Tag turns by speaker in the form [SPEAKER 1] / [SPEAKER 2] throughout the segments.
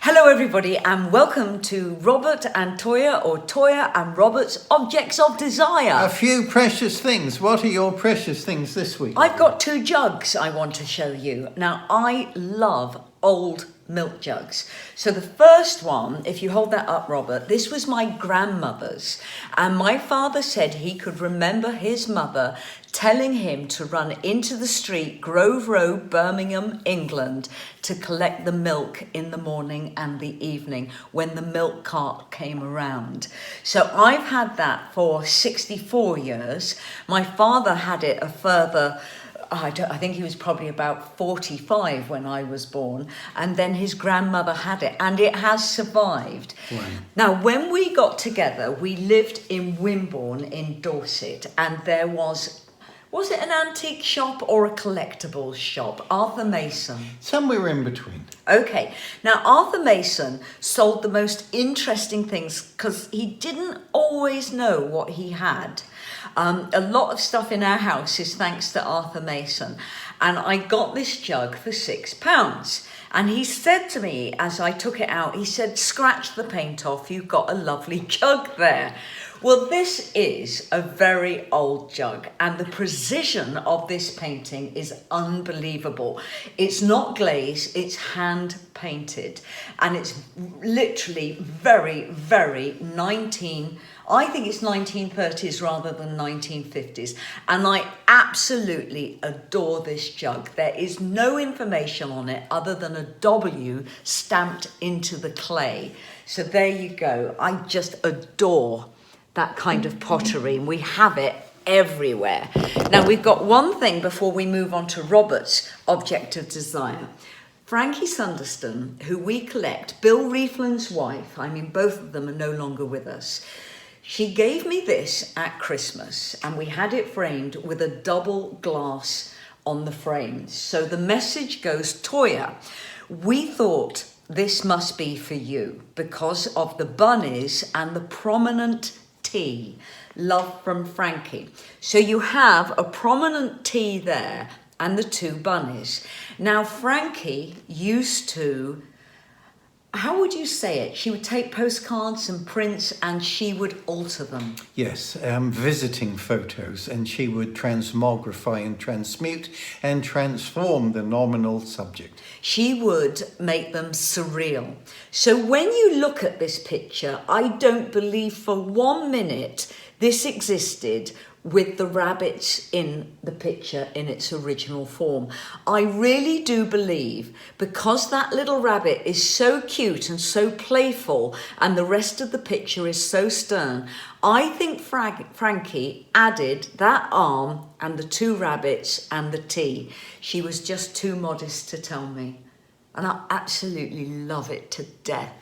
[SPEAKER 1] Hello everybody and welcome to Robert and Toyah, or Toyah and Robert's Objects of Desire.
[SPEAKER 2] A few precious things. What are your precious things this week?
[SPEAKER 1] I've got two jugs I want to show you. Now, I love old milk jugs. So the first one, if you hold that up, Robert, this was my grandmother's. And my father said he could remember his mother telling him to run into the street, Grove Road, Birmingham, England, to collect the milk in the morning and the evening when the milk cart came around. So I've had that for 64 years. My father had it a further I think he was probably about 45 when I was born, and then his grandmother had it, and it has survived.
[SPEAKER 2] Wow.
[SPEAKER 1] Now, when we got together, we lived in Wimborne in Dorset, and there was it an antique shop or a collectibles shop? Arthur Mason.
[SPEAKER 2] Somewhere in between.
[SPEAKER 1] Okay, now Arthur Mason sold the most interesting things because he didn't always know what he had. A lot of stuff in our house is thanks to Arthur Mason. And I got this jug for £6. And he said to me, as I took it out, he said, "Scratch the paint off, you've got a lovely jug there." Well, this is a very old jug, and the precision of this painting is unbelievable. It's not glaze, it's hand painted, and it's literally very, very I think it's 1930s rather than 1950s, and I absolutely adore this jug. There is no information on it other than a W stamped into the clay. So there you go. I just adore that kind of pottery, and we have it everywhere. Now, we've got one thing before we move on to Robert's Object of Desire. Frankie Sunderston, who we collect, Bill Rieflin's wife, both of them are no longer with us. She gave me this at Christmas, and we had it framed with a double glass on the frame. So the message goes, "Toyah, we thought this must be for you because of the bunnies and the prominent T. Love from Frankie." So you have a prominent T there and the two bunnies. Now, Frankie used to, how would you say it? She would take postcards and prints and she would alter them.
[SPEAKER 2] Yes, visiting photos, and she would transmogrify and transmute and transform the nominal subject.
[SPEAKER 1] She would make them surreal. So when you look at this picture, I don't believe for 1 minute this existed with the rabbits in the picture in its original form. I really do believe, because that little rabbit is so cute and so playful and the rest of the picture is so stern, I think Frankie added that arm and the two rabbits and the T. She was just too modest to tell me. And I absolutely love it to death.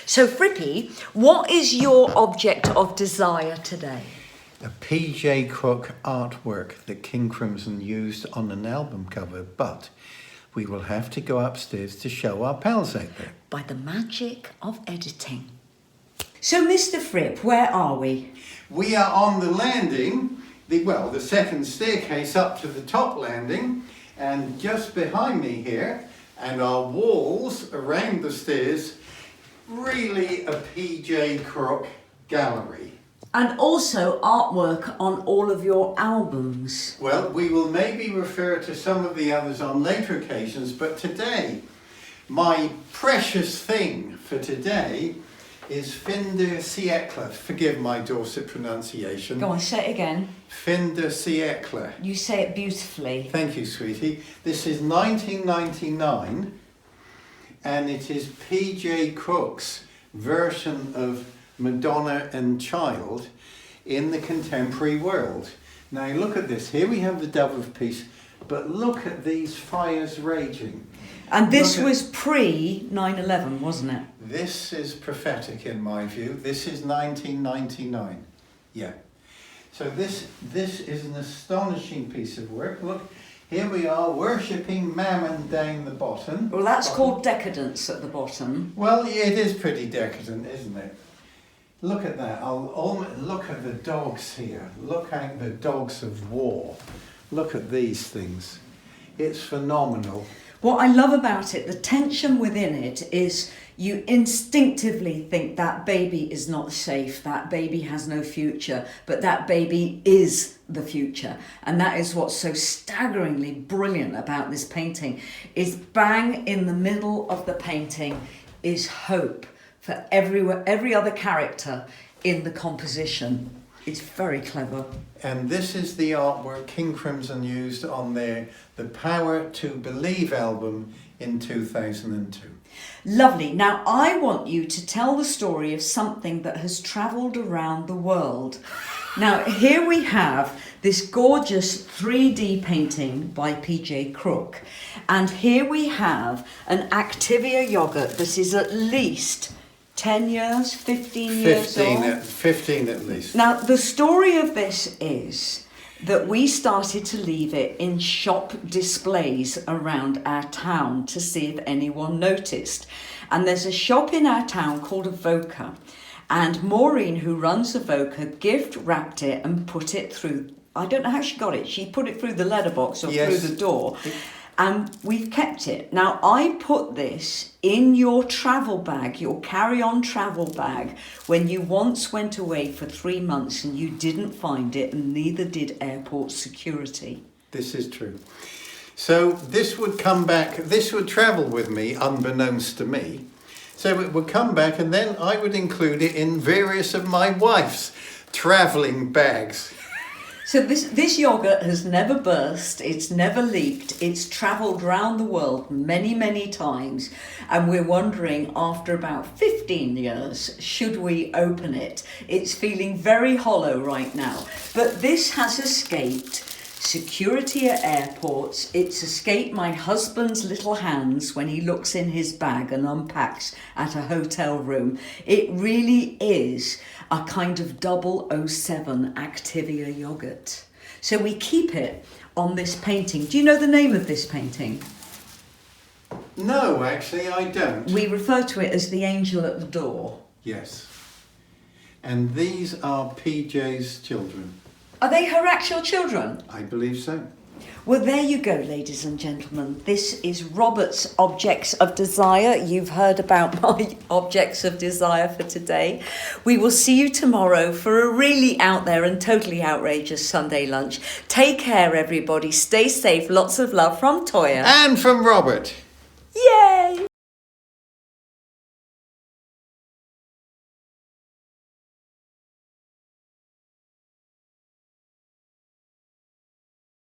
[SPEAKER 1] So Frippy, what is your object of desire today?
[SPEAKER 2] A P.J. Crook artwork that King Crimson used on an album cover, but we will have to go upstairs to show our pals out there.
[SPEAKER 1] By the magic of editing. So, Mr. Fripp, where are we?
[SPEAKER 2] We are on the landing, the second staircase up to the top landing, and just behind me here, and our walls around the stairs, really a P.J. Crook gallery.
[SPEAKER 1] And also artwork on all of your albums.
[SPEAKER 2] Well, we will maybe refer to some of the others on later occasions, but today, my precious thing for today is fin de siècle. Forgive my Dorset pronunciation.
[SPEAKER 1] Go on, say it again.
[SPEAKER 2] Fin de siècle.
[SPEAKER 1] You say it beautifully.
[SPEAKER 2] Thank you, sweetie. This is 1999, and it is P.J. Crook's version of Madonna and Child in the contemporary world. Now look at this. Here we have the Dove of Peace, but look at these fires raging.
[SPEAKER 1] And this was pre-9/11, wasn't it?
[SPEAKER 2] This is prophetic in my view. This is 1999. Yeah. So this is an astonishing piece of work. Look, here we are worshipping Mammon down the bottom.
[SPEAKER 1] Well, that's called decadence at the bottom.
[SPEAKER 2] Well, it is pretty decadent, isn't it? Look at that. Look at the dogs here. Look at the dogs of war. Look at these things. It's phenomenal.
[SPEAKER 1] What I love about it, the tension within it is you instinctively think that baby is not safe, that baby has no future, but that baby is the future. And that is what's so staggeringly brilliant about this painting, is bang in the middle of the painting is hope for every other character in the composition. It's very clever.
[SPEAKER 2] And this is the artwork King Crimson used on their The Power to Believe album in 2002.
[SPEAKER 1] Lovely. Now I want you to tell the story of something that has travelled around the world. Now here we have this gorgeous 3D painting by PJ Crook, and here we have an Activia yogurt that is at least 10 years, 15 years old?
[SPEAKER 2] 15 at least.
[SPEAKER 1] Now, the story of this is that we started to leave it in shop displays around our town to see if anyone noticed. And there's a shop in our town called Avoca. And Maureen, who runs Avoca, gift wrapped it and put it through, I don't know how she got it. She put it through the letterbox or through the door. And we've kept it. Now, I put this in your travel bag, your carry-on travel bag, when you once went away for 3 months and you didn't find it, and neither did airport security.
[SPEAKER 2] This is true. So this would come back, this would travel with me, unbeknownst to me. So it would come back, and then I would include it in various of my wife's travelling bags.
[SPEAKER 1] So this yogurt has never burst, it's never leaked, it's travelled round the world many, many times, and we're wondering after about 15 years, should we open it? It's feeling very hollow right now, but this has escaped security at airports, it's escaped my husband's little hands when he looks in his bag and unpacks at a hotel room. It really is a kind of 007 Activia yogurt. So we keep it on this painting. Do you know the name of this painting?
[SPEAKER 2] No, actually I don't.
[SPEAKER 1] We refer to it as the angel at the door.
[SPEAKER 2] Yes. And these are PJ's children.
[SPEAKER 1] Are they her actual children?
[SPEAKER 2] I believe so.
[SPEAKER 1] Well, there you go, ladies and gentlemen. This is Robert's Objects of Desire. You've heard about my Objects of Desire for today. We will see you tomorrow for a really out there and totally outrageous Sunday lunch. Take care, everybody. Stay safe. Lots of love from Toyah.
[SPEAKER 2] And from Robert.
[SPEAKER 1] Yay!